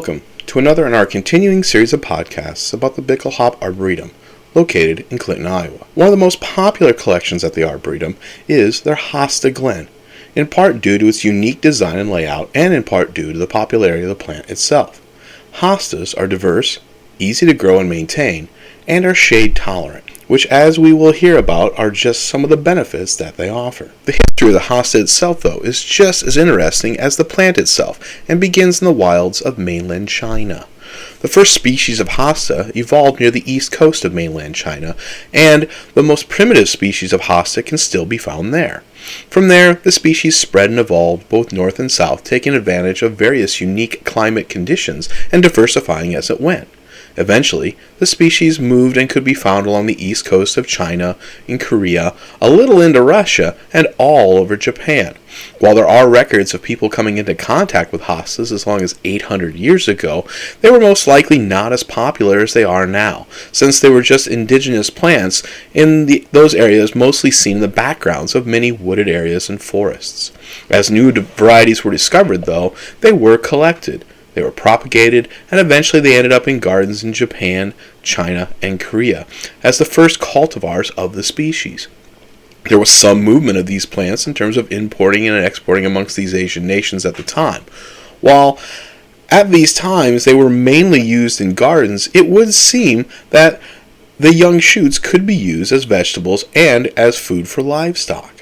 Welcome to another in our continuing series of podcasts about the Bickelhaupt Arboretum, located in Clinton, Iowa. One of the most popular collections at the Arboretum is their Hosta Glen, in part due to its unique design and layout, and in part due to the popularity of the plant itself. Hostas are diverse, easy to grow and maintain, and are shade tolerant, which, as we will hear about, are just some of the benefits that they offer. The history of the hosta itself, though, is just as interesting as the plant itself, and begins in the wilds of mainland China. The first species of hosta evolved near the east coast of mainland China, and the most primitive species of hosta can still be found there. From there, the species spread and evolved both north and south, taking advantage of various unique climate conditions and diversifying as it went. Eventually, the species moved and could be found along the east coast of China, in Korea, a little into Russia, and all over Japan. While there are records of people coming into contact with hostas as long as 800 years ago, they were most likely not as popular as they are now, since they were just indigenous plants in those areas mostly seen in the backgrounds of many wooded areas and forests. As new varieties were discovered, though, they were collected. They were propagated, and eventually they ended up in gardens in Japan, China, and Korea as the first cultivars of the species. There was some movement of these plants in terms of importing and exporting amongst these Asian nations at the time. While at these times they were mainly used in gardens, it would seem that the young shoots could be used as vegetables and as food for livestock.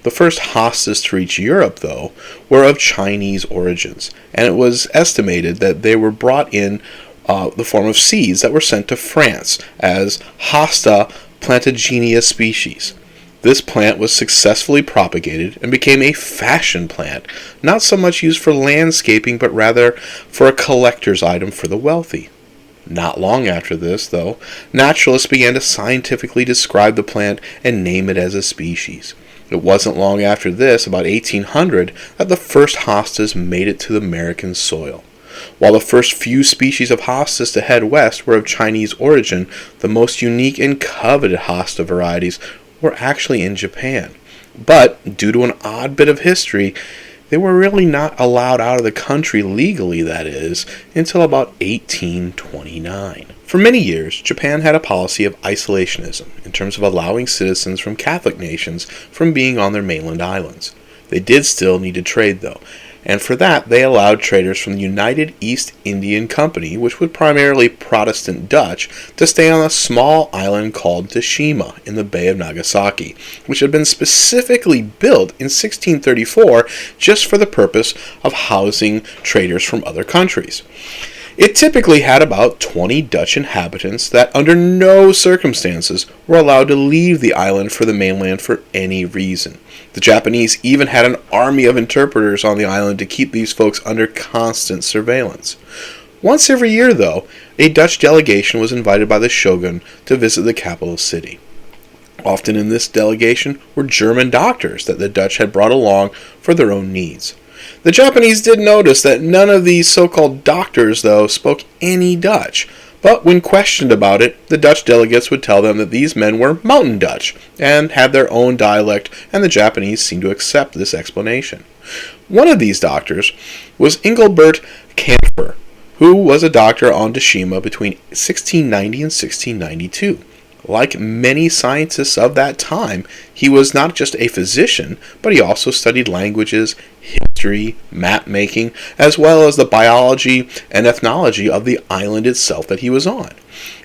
The first hostas to reach Europe, though, were of Chinese origins, and it was estimated that they were brought in the form of seeds that were sent to France as Hosta plantaginea species. This plant was successfully propagated and became a fashion plant, not so much used for landscaping, but rather for a collector's item for the wealthy. Not long after this, though, naturalists began to scientifically describe the plant and name it as a species. It wasn't long after this, about 1800, that the first hostas made it to the American soil. While the first few species of hostas to head west were of Chinese origin, the most unique and coveted hosta varieties were actually in Japan. But, due to an odd bit of history, they were really not allowed out of the country legally, that is, until about 1829. For many years, Japan had a policy of isolationism in terms of allowing citizens from Catholic nations from being on their mainland islands. They did still need to trade, though, and for that they allowed traders from the United East Indian Company, which was primarily Protestant Dutch, to stay on a small island called Tashima in the Bay of Nagasaki, which had been specifically built in 1634 just for the purpose of housing traders from other countries. It typically had about 20 Dutch inhabitants that under no circumstances were allowed to leave the island for the mainland for any reason. The Japanese even had an army of interpreters on the island to keep these folks under constant surveillance. Once every year, though, a Dutch delegation was invited by the shogun to visit the capital city. Often in this delegation were German doctors that the Dutch had brought along for their own needs. The Japanese did notice that none of these so-called doctors, though, spoke any Dutch, but when questioned about it, the Dutch delegates would tell them that these men were Mountain Dutch and had their own dialect, and the Japanese seemed to accept this explanation. One of these doctors was Engelbert Kampfer, who was a doctor on Tashima between 1690 and 1692. Like many scientists of that time, he was not just a physician, but he also studied languages, history, map making, as well as the biology and ethnology of the island itself that he was on.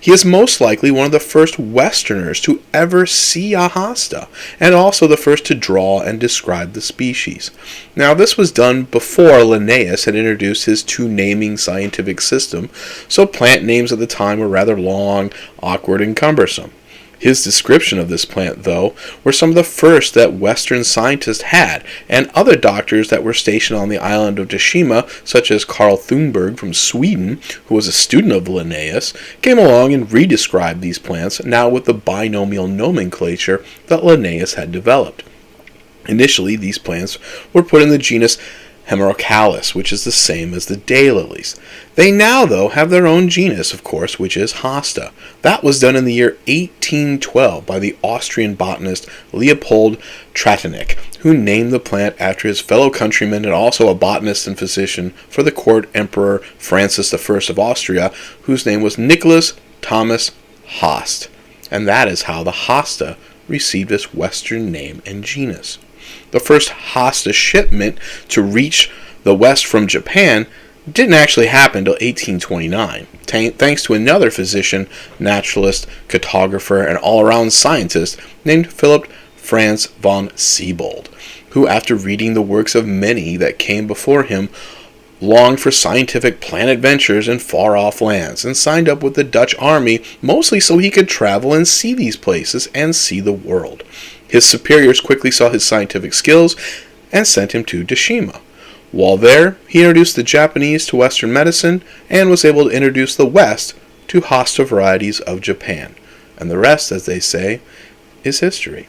He is most likely one of the first Westerners to ever see a hosta, and also the first to draw and describe the species. Now, this was done before Linnaeus had introduced his two-naming scientific system, so plant names at the time were rather long, awkward, and cumbersome. His description of this plant, though, were some of the first that Western scientists had, and other doctors that were stationed on the island of Tashima, such as Carl Thunberg from Sweden, who was a student of Linnaeus, came along and redescribed these plants, now with the binomial nomenclature that Linnaeus had developed. Initially, these plants were put in the genus Hemerocallis, which is the same as the daylilies. They now, though, have their own genus, of course, which is Hosta. That was done in the year 1812 by the Austrian botanist Leopold Tratanek, who named the plant after his fellow countryman and also a botanist and physician for the court Emperor Francis I of Austria, whose name was Nicholas Thomas Host. And that is how the Hosta received its Western name and genus. The first Hosta shipment to reach the West from Japan didn't actually happen until 1829, thanks to another physician, naturalist, cartographer, and all-around scientist named Philip Franz von Siebold, who, after reading the works of many that came before him, longed for scientific plant adventures in far-off lands and signed up with the Dutch army, mostly so he could travel and see these places and see the world. His superiors quickly saw his scientific skills and sent him to Deshima. While there, he introduced the Japanese to Western medicine and was able to introduce the West to Hosta varieties of Japan. And the rest, as they say, is history.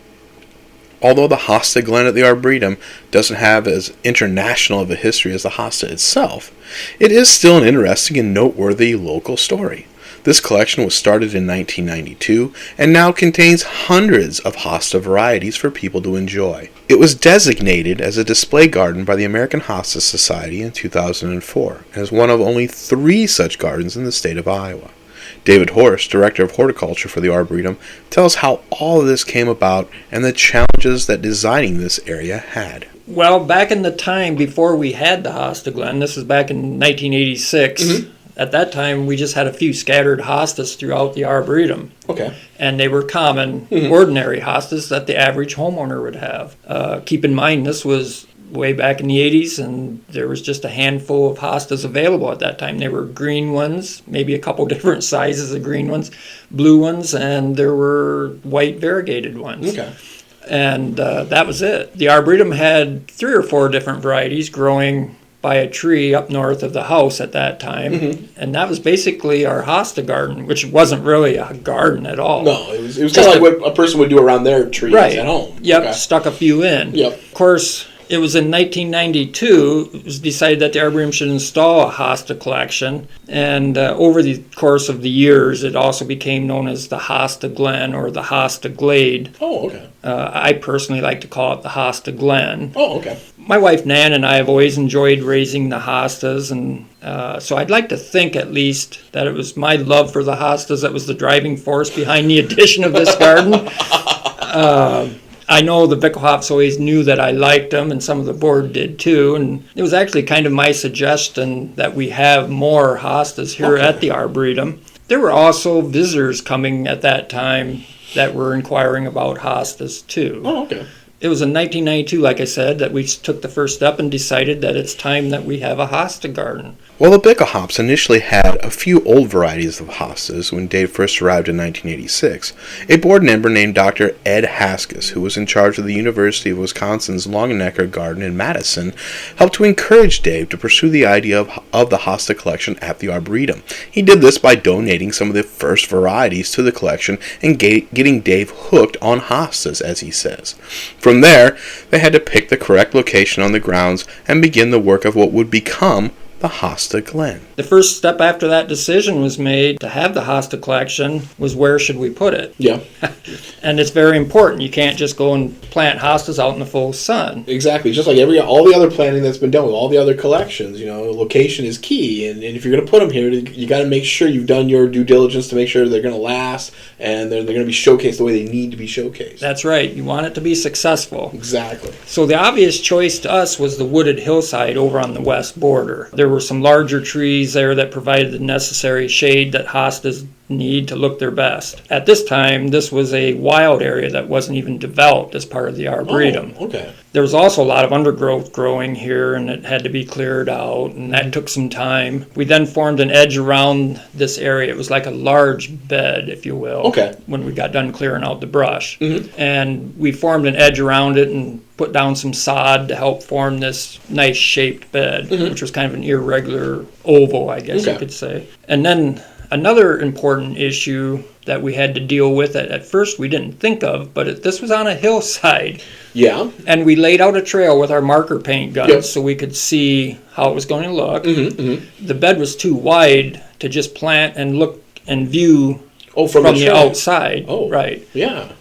Although the Hosta Glen at the Arboretum doesn't have as international of a history as the Hosta itself, it is still an interesting and noteworthy local story. This collection was started in 1992 and now contains hundreds of Hosta varieties for people to enjoy. It was designated as a display garden by the American Hosta Society in 2004 and is one of only 3 such gardens in the state of Iowa. David Horst, Director of Horticulture for the Arboretum, tells how all of this came about and the challenges that designing this area had. Well, back in the time before we had the Hosta Glen, this is back in 1986, At that time, we just had a few scattered hostas throughout the Arboretum. Okay. And they were common, ordinary hostas that the average homeowner would have. Keep in mind, this was way back in the 80s, and there was just a handful of hostas available at that time. There were green ones, maybe a couple different sizes of green ones, blue ones, and there were white variegated ones. Okay. And that was it. The Arboretum had 3 or 4 different varieties growing by a tree up north of the house at that time, and that was basically our hosta garden, which wasn't really a garden at all. No, it was kind of like what a person would do around their trees at home. Yep, okay. Stuck a few in. Yep. Of course, it was in 1992, it was decided that the Arboretum should install a hosta collection, and over the course of the years, it also became known as the Hosta Glen or the Hosta Glade. Oh, okay. I personally like to call it the Hosta Glen. Oh, okay. My wife Nan and I have always enjoyed raising the hostas, and so I'd like to think at least that it was my love for the hostas that was the driving force behind the addition of this garden. I know the Bickelhaupts always knew that I liked them, and some of the board did too, and it was actually kind of my suggestion that we have more hostas here at the Arboretum. There were also visitors coming at that time that were inquiring about hostas too. Oh, okay. It was in 1992, like I said, that we took the first step and decided that it's time that we have a hosta garden. Well, the Bickelhaupts initially had a few old varieties of hostas when Dave first arrived in 1986. A board member named Dr. Ed Haskis, who was in charge of the University of Wisconsin's Longenecker Garden in Madison, helped to encourage Dave to pursue the idea of the hosta collection at the Arboretum. He did this by donating some of the first varieties to the collection and getting Dave hooked on hostas, as he says. From there, they had to pick the correct location on the grounds and begin the work of what would become the Hosta Glen. The first step after that decision was made to have the hosta collection was where should we put it? Yeah. And it's very important. You can't just go and plant hostas out in the full sun. Exactly. Just like all the other planting that's been done with all the other collections, location is key. And if you're going to put them here, you got to make sure you've done your due diligence to make sure they're going to last and they're going to be showcased the way they need to be showcased. That's right. You want it to be successful. Exactly. So the obvious choice to us was the wooded hillside over on the west border. There were some larger trees there that provided the necessary shade that hostas need to look their best. At this time, this was a wild area that wasn't even developed as part of the Arboretum. Oh, okay. There was also a lot of undergrowth growing here, and it had to be cleared out, and that took some time. We then formed an edge around this area. It was like a large bed, if you will, when we got done clearing out the brush. And we formed an edge around it and put down some sod to help form this nice shaped bed, which was kind of an irregular oval, I guess you could say. And then another important issue that we had to deal with that at first we didn't think of, but this was on a hillside. Yeah. And we laid out a trail with our marker paint guns Yep. so we could see how it was going to look. Mm-hmm. The bed was too wide to just plant and look and view From the outside. Oh, right. Yeah.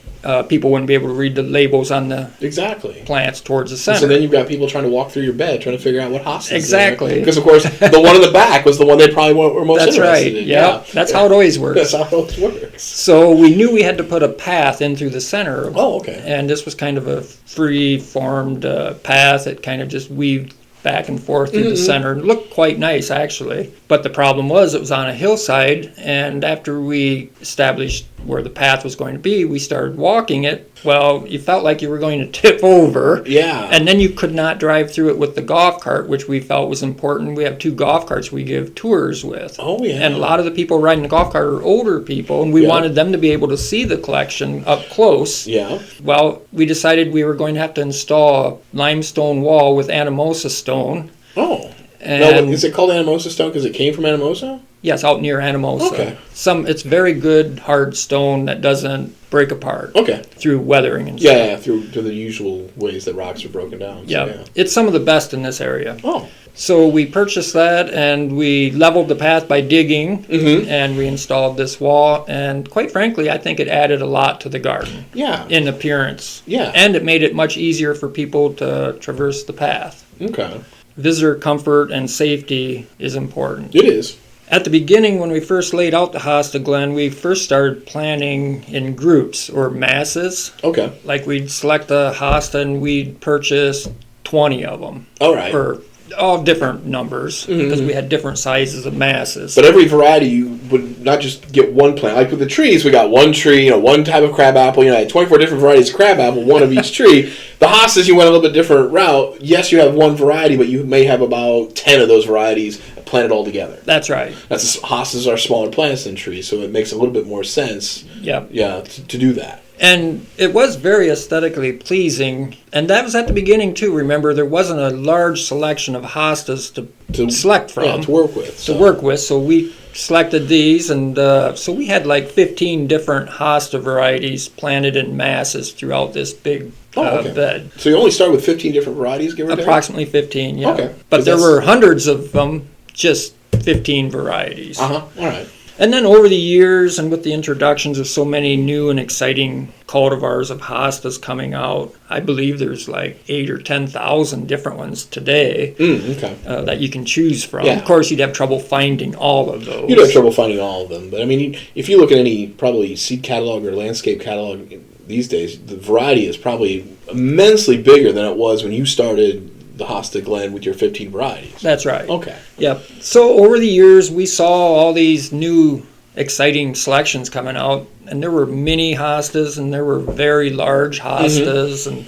People wouldn't be able to read the labels on the Exactly. plants towards the center. So then you've got people trying to walk through your bed, trying to figure out what hostas. Exactly. Because, of course, the one in the back was the one they probably were most That's interested right. in. Yeah. That's how it always works. That's how it always works. So we knew we had to put a path in through the center. Oh, okay. And this was kind of a free-formed path. It kind of just weaved back and forth through the center. It looked quite nice, actually. But the problem was it was on a hillside, and after we established where the path was going to be, we started walking it. Well, you felt like you were going to tip over. Yeah. And then you could not drive through it with the golf cart, which we felt was important. We have 2 golf carts we give tours with. Oh, yeah. And a lot of the people riding the golf cart are older people, and we wanted them to be able to see the collection up close. Yeah. Well, we decided we were going to have to install a limestone wall with anamosa stone. Oh. And now, is it called anamosa stone because it came from Anamosa? yes, out near Anamosa. Okay. It's very good hard stone that doesn't break apart. Okay. Through weathering and stuff. Yeah, through the usual ways that rocks are broken down. So, Yeah. It's some of the best in this area. Oh. So we purchased that, and we leveled the path by digging, and we installed this wall. And quite frankly, I think it added a lot to the garden. Yeah. In appearance. Yeah. And it made it much easier for people to traverse the path. Okay. Visitor comfort and safety is important. It is. At the beginning, when we first laid out the Hosta Glen, we first started planting in groups or masses. Okay. Like we'd select a hosta and we'd purchase 20 of them. All right. Or all different numbers, because we had different sizes of masses. But every variety, you would not just get one plant. Like with the trees, we got one tree, one type of crabapple. I had 24 different varieties of crabapple, one of each tree. The hostas, you went a little bit different route. Yes, you have one variety, but you may have about 10 of those varieties planted all together. That's right. Hostas are smaller plants than trees, so it makes a little bit more sense. Yep. Yeah, to do that. And it was very aesthetically pleasing. And that was at the beginning, too. Remember, there wasn't a large selection of hostas to select from. Yeah, to work with. So we selected these, and so we had like 15 different hosta varieties planted in masses throughout this big bed. So you only start with 15 different varieties, give or take? Approximately 15, yeah. Okay. But there were hundreds of them, just 15 varieties. All right. And then over the years, and with the introductions of so many new and exciting cultivars of hostas coming out, I believe there's like 8,000 or 10,000 different ones today that you can choose from. Yeah. Of course, you'd have trouble finding all of those. You'd have trouble finding all of them. But I mean, if you look at any probably seed catalog or landscape catalog these days, the variety is probably immensely bigger than it was when you started the Hosta Glen with your 15 varieties. That's right. Okay. Yep. So over the years, we saw all these new exciting selections coming out, and there were mini hostas and there were very large hostas, and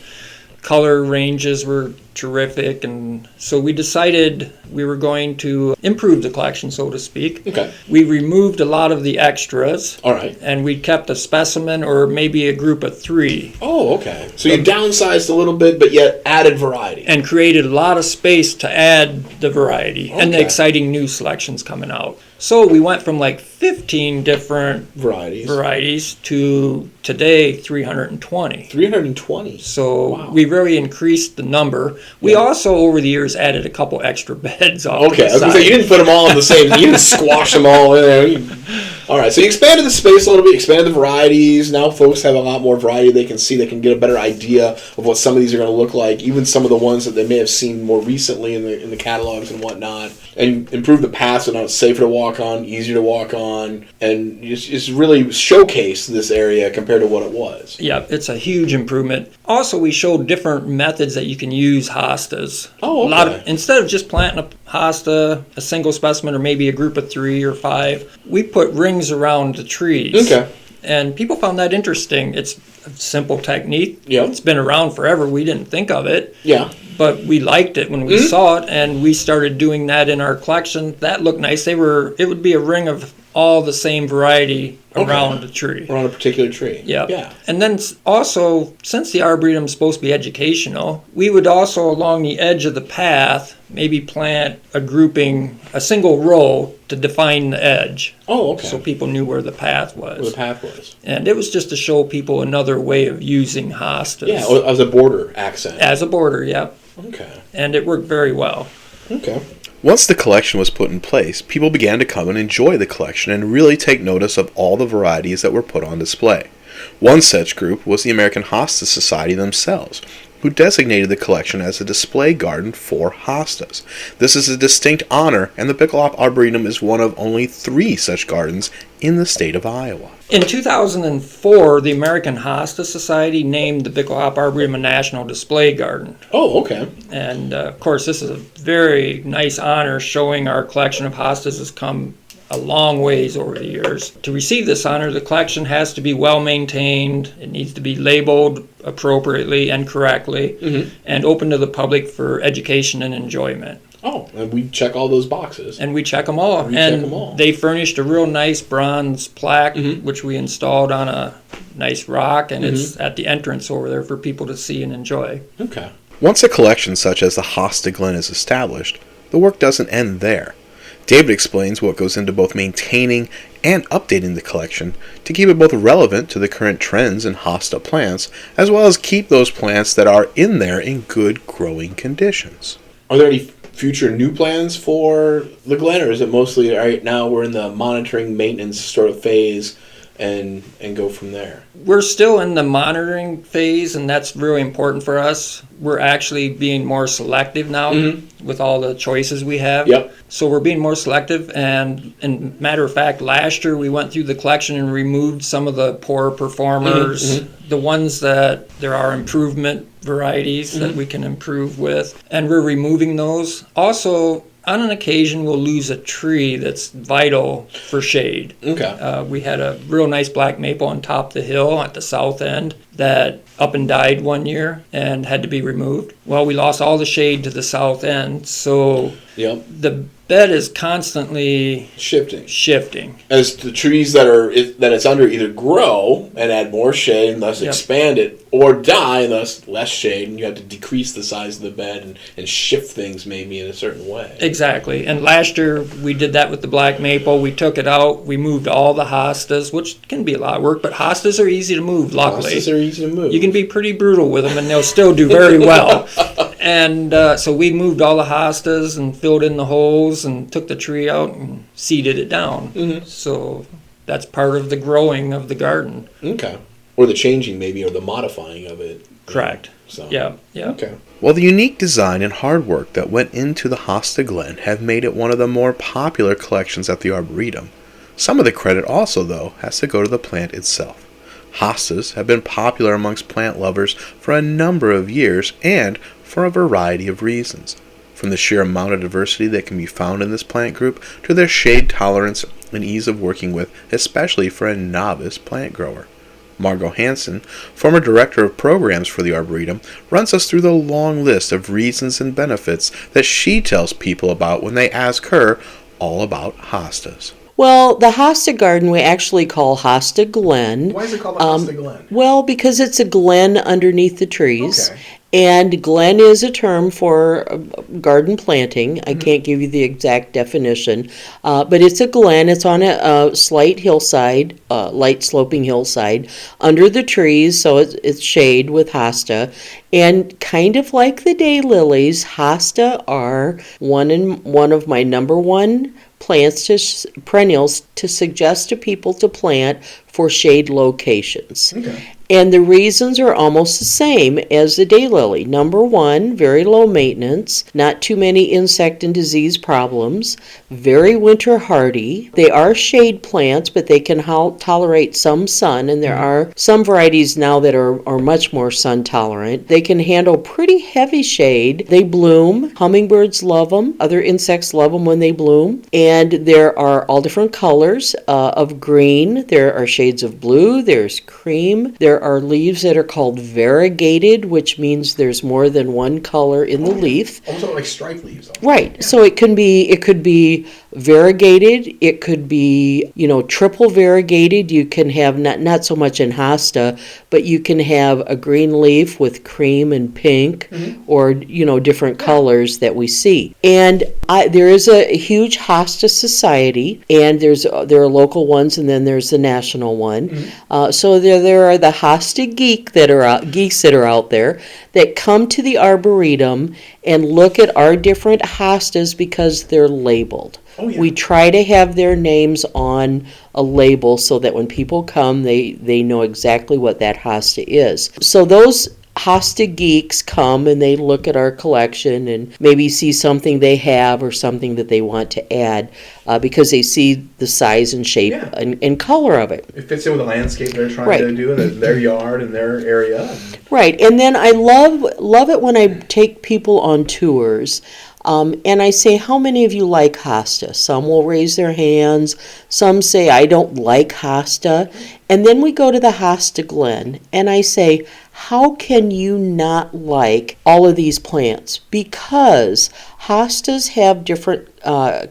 color ranges were terrific, and so we decided we were going to improve the collection, so to speak. Okay. We removed a lot of the extras. All right. And we kept a specimen or maybe a group of 3. Oh, okay. So you downsized a little bit, but yet added variety. And created a lot of space to add the variety and the Okay. exciting new selections coming out. So we went from like 15 different varieties to today 320. 320. So Wow. we really increased the number. We also over the years added a couple extra beds off to Okay, the I was going to say, side. you didn't put them all in the same, you didn't squash them all in there. All right, so you expanded the space a little bit, expanded the varieties. Now folks have a lot more variety they can see. They can get a better idea of what some of these are going to look like, even some of the ones that they may have seen more recently in the catalogs and whatnot, and improve the paths so now it's safer to walk on, easier to walk on, and just really showcase this area compared to what it was. Yeah, it's a huge improvement. Also, we showed different methods that you can use hostas. Oh, okay. Instead of just planting a hosta, a single specimen, or maybe a group of 3 or 5, we put rings around the trees. Okay. And people found that interesting. It's a simple technique. Yep. It's been around forever. We didn't think of it. Yeah. But we liked it when we saw it, and we started doing that in our collection. That looked nice. It would be a ring of all the same variety around the tree. Around a particular tree. Yep. Yeah. And then also, since the Arboretum is supposed to be educational, we would also, along the edge of the path, maybe plant a single row to define the edge. Oh, okay. So people knew where the path was. Where the path was. And it was just to show people another way of using hostas. Yeah, as a border accent. As a border, yep. Okay. And it worked very well. Okay. Once the collection was put in place, people began to come and enjoy the collection and really take notice of all the varieties that were put on display. One such group was the American Hosta Society themselves, who designated the collection as a display garden for hostas. This is a distinct honor, and the Bickelhaupt Arboretum is one of only 3 such gardens in the state of Iowa. In 2004, the American Hosta Society named the Bickelhaupt Arboretum a National Display Garden. Oh, okay. And, of course, this is a very nice honor, showing our collection of hostas has come a long ways over the years. To receive this honor, the collection has to be well maintained. It needs to be labeled appropriately and correctly, and open to the public for education and enjoyment. Oh, and we check all those boxes. And we check them all. They furnished a real nice bronze plaque, which we installed on a nice rock, and it's at the entrance over there for people to see and enjoy. Okay. Once a collection such as the Hosta Glen is established, the work doesn't end there. David explains what goes into both maintaining and updating the collection to keep it both relevant to the current trends in hosta plants, as well as keep those plants that are in there in good growing conditions. Are there any future new plans for the Glen, or is it mostly right now we're in the monitoring maintenance sort of phase and go from there? We're still in the monitoring phase, and that's really important for us. We're actually being more selective now with all the choices we have. Yep. So we're being more selective, and matter of fact, last year we went through the collection and removed some of the poor performers, the ones that there are improvement varieties that we can improve with, and we're removing those. Also, on an occasion, we'll lose a tree that's vital for shade. Okay. We had a real nice black maple on top of the hill at the south end that up and died one year and had to be removed. Well, we lost all the shade to the south end, so the bed is constantly shifting. As the trees that it's under either grow and add more shade and thus expand it, or die and thus less shade, and you have to decrease the size of the bed and shift things maybe in a certain way. Exactly. And last year we did that with the black maple. We took it out. We moved all the hostas, which can be a lot of work, but hostas are easy to move, luckily. Hostas are easy to move. You can be pretty brutal with them, and they'll still do very well. And so we moved all the hostas and filled in the holes and took the tree out and seeded it down. So that's part of the growing of the garden. Okay. Or the changing maybe, or the modifying of it. Correct. So. Yeah. Okay. Well, the unique design and hard work that went into the Hosta Glen have made it one of the more popular collections at the Arboretum. Some of the credit also, though, has to go to the plant itself. Hostas have been popular amongst plant lovers for a number of years and for a variety of reasons, from the sheer amount of diversity that can be found in this plant group to their shade tolerance and ease of working with, especially for a novice plant grower. Margo Hansen, former director of programs for the Arboretum, runs us through the long list of reasons and benefits that she tells people about when they ask her all about hostas. Well, the Hosta Garden we actually call Hosta Glen. Why is it called Hosta Glen? Well, because it's a glen underneath the trees. Okay. And glen is a term for garden planting. I can't give you the exact definition. But it's a glen. It's on a slight hillside, light sloping hillside, under the trees, so it's shade with hosta. And kind of like the daylilies, hosta are one of my number one perennials to suggest to people to plant for shade locations. Okay. And the reasons are almost the same as the daylily. Number one, very low maintenance, not too many insect and disease problems, very winter hardy. They are shade plants, but they can tolerate some sun, and there are some varieties now that are much more sun tolerant. They can handle pretty heavy shade. They bloom. Hummingbirds love them. Other insects love them when they bloom. And there are all different colors of green. There are shades of blue. There's cream. There are leaves that are called variegated, which means there's more than one color in the leaf. Almost like striped leaves. Right. Yeah. So it could be Variegated, it could be, triple variegated. You can have not so much in hosta, but you can have a green leaf with cream and pink, or, different colors that we see. And there is a huge Hosta Society, and there are local ones, and then there's the national one. So there are the Hosta geeks that are out there that come to the Arboretum and look at our different hostas because they're labeled. Oh, yeah. We try to have their names on a label so that when people come, they know exactly what that hosta is. So those Hosta geeks come and they look at our collection and maybe see something they have or something that they want to add because they see the size and shape and color of it. It fits in with the landscape they're trying to do in their yard and their area. Right. And then I love it when I take people on tours. And I say, how many of you like hosta? Some will raise their hands. Some say, I don't like hosta. And then we go to the Hosta Glen, and I say, how can you not like all of these plants? Because hostas have different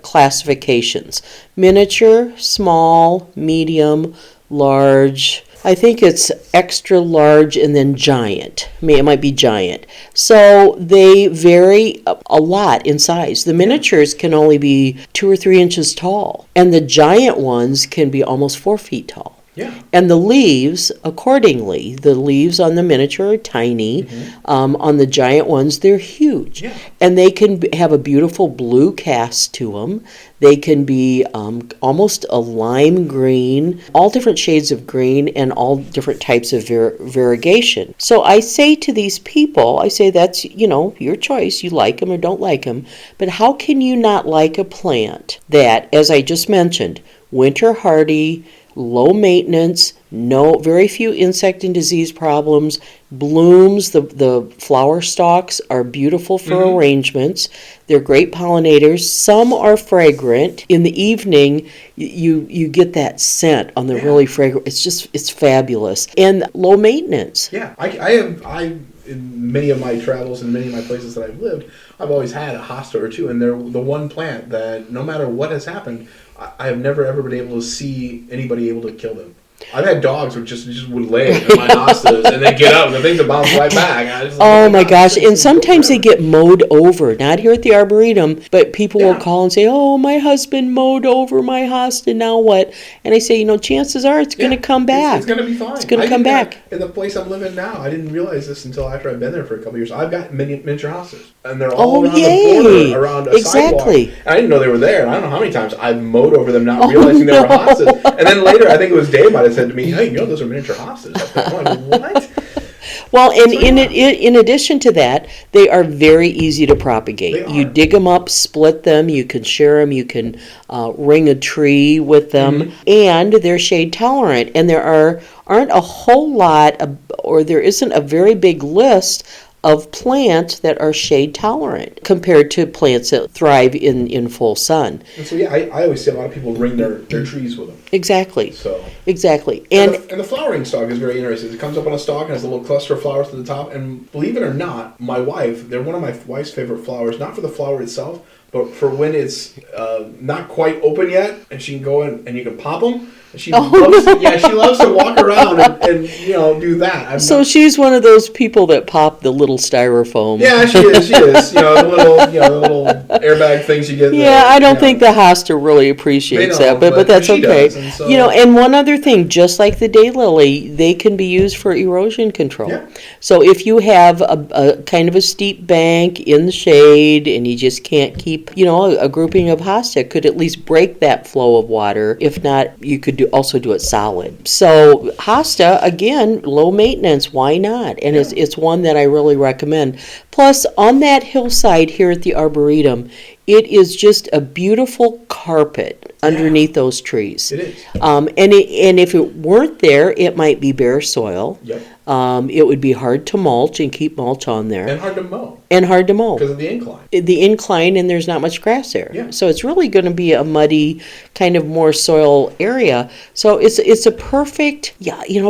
classifications. Miniature, small, medium, large. I think it's extra large and then giant. It might be giant. So they vary a lot in size. The miniatures can only be 2 or 3 inches tall, and the giant ones can be almost 4 feet tall. Yeah. And the leaves, accordingly, the leaves on the miniature are tiny. On the giant ones, they're huge. Yeah. And they can have a beautiful blue cast to them. They can be almost a lime green, all different shades of green and all different types of variegation. So I say to these people, that's, your choice. You like them or don't like them. But how can you not like a plant that, as I just mentioned, winter hardy, low maintenance, very few insect and disease problems, blooms, the flower stalks are beautiful for arrangements. They're great pollinators. Some are fragrant. In the evening, you get that scent on the really fragrant. It's fabulous. And low maintenance. Yeah, I in many of my travels and many of my places that I've lived, I've always had a hosta or two, and they're the one plant that no matter what has happened, I have never ever been able to see anybody able to kill them. I've had dogs who just would lay in my hostas and then get up and the things would bounce right back. Oh my gosh! And sometimes they get mowed over. Not here at the Arboretum, but people will call and say, "Oh, my husband mowed over my hosta. Now what?" And I say, chances are it's going to come back. It's going to be fine. It's going to come back. In the place I'm living now, I didn't realize this until after I've been there for a couple of years. I've got miniature hostas, and they're all around the border, around a sidewalk. And I didn't know they were there. I don't know how many times I've mowed over them, not realizing they were hostas. And then later, I think it was Dave might have said to me, "Hey, those are miniature hostas." I'm like, what? Well, and in addition to that, they are very easy to propagate. You dig them up, split them, you can share them, you can ring a tree with them, and they're shade tolerant. And there aren't a whole lot, or there isn't a very big list of plants that are shade tolerant compared to plants that thrive in full sun. And so I always see a lot of people ring their trees with them. Exactly. Exactly. And the flowering stalk is very interesting. It comes up on a stalk and has a little cluster of flowers to the top. And believe it or not, they're one of my wife's favorite flowers, not for the flower itself, but for when it's not quite open yet, and she can go in and you can pop them. She loves to walk around and do that. She's one of those people that pop the little styrofoam. Yeah, she is. The little airbag things you get. I don't think the hosta really appreciates that, but that's okay. Does, and one other thing, just like the daylily, they can be used for erosion control. Yeah. So if you have a kind of a steep bank in the shade and you just can't keep, a grouping of hosta could at least break that flow of water. If not, you could also do it solid. So hosta, again, low maintenance, why not? And it's one that I really recommend. Plus, on that hillside here at the Arboretum, it is just a beautiful carpet underneath those trees. It is. And if it weren't there, it might be bare soil. Yep. It would be hard to mulch and keep mulch on there. And hard to mow. Because of the incline. The incline, and there's not much grass there. Yeah. So it's really going to be a muddy, kind of more soil area. So it's a perfect,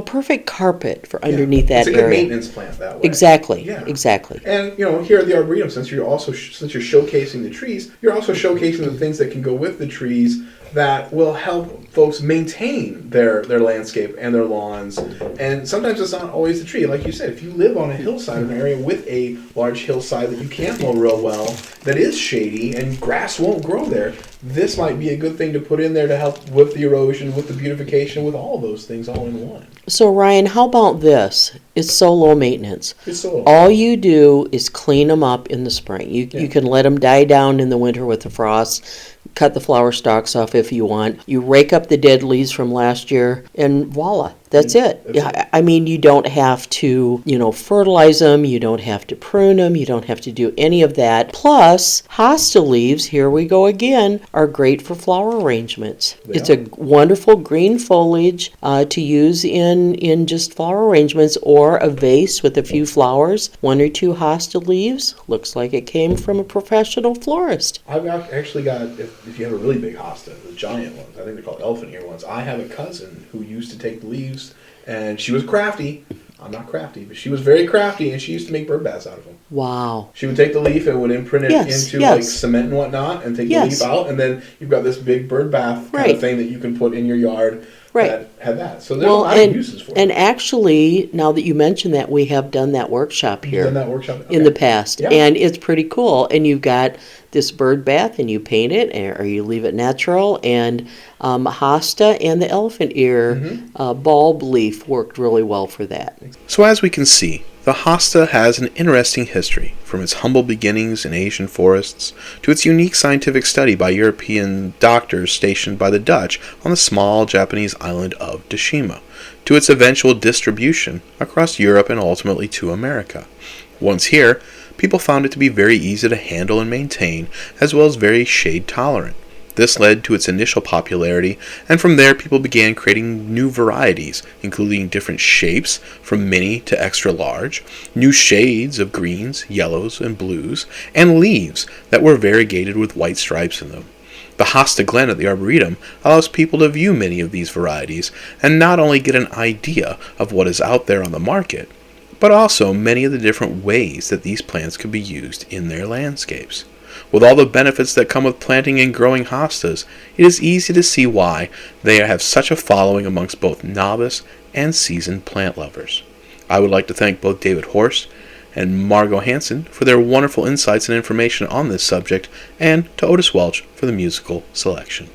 perfect carpet for underneath that area. It's a good maintenance plant that way. Exactly. Yeah. Exactly. And like, here at the Arboretum, since you're showcasing the trees, you're also showcasing the things that can go with the trees that will help folks maintain their landscape and their lawns. And sometimes it's not always the tree. Like you said, if you live on a hillside, an area with a large hillside that you can't mow real well, that is shady and grass won't grow there, this might be a good thing to put in there to help with the erosion, with the beautification, with all those things all in one. So Ryan, how about this? It's so low maintenance. It's so low. All you do is clean them up in the spring. You can let them die down in the winter with the frost. Cut the flower stalks off if you want. You rake up the dead leaves from last year, and voila, that's it. I mean, you don't have to, fertilize them. You don't have to prune them. You don't have to do any of that. Plus, hosta leaves, here we go again, are great for flower arrangements. It's a wonderful green foliage to use in just flower arrangements, or a vase with a few flowers, 1 or 2 hosta leaves. Looks like it came from a professional florist. I've actually got, if you have a really big hosta, the giant ones, I think they're called elephant ear ones. I have a cousin who used to take the leaves, and she was crafty. I'm not crafty, but she was very crafty, and she used to make birdbaths out of them. Wow. She would take the leaf and would imprint it into like cement and whatnot, and take the leaf out, and then you've got this big bird bath kind of thing that you can put in your yard. That had that. So there's a lot of uses for it. And actually, now that you mention that, we have done that workshop here. You've done that workshop? Okay. In the past. Yeah. And it's pretty cool. And you've got this bird bath, and you paint it, or you leave it natural. And hosta and the elephant ear bulb leaf worked really well for that. So as we can see, the hosta has an interesting history, from its humble beginnings in Asian forests to its unique scientific study by European doctors stationed by the Dutch on the small Japanese island of Tsushima, to its eventual distribution across Europe and ultimately to America. Once here, people found it to be very easy to handle and maintain, as well as very shade tolerant. This led to its initial popularity, and from there people began creating new varieties, including different shapes from mini to extra large, new shades of greens, yellows, and blues, and leaves that were variegated with white stripes in them. The Hosta Glen at the Arboretum allows people to view many of these varieties and not only get an idea of what is out there on the market, but also many of the different ways that these plants could be used in their landscapes. With all the benefits that come with planting and growing hostas, it is easy to see why they have such a following amongst both novice and seasoned plant lovers. I would like to thank both David Horst and Margo for their wonderful insights and information on this subject, and to Otis Welch for the musical selection.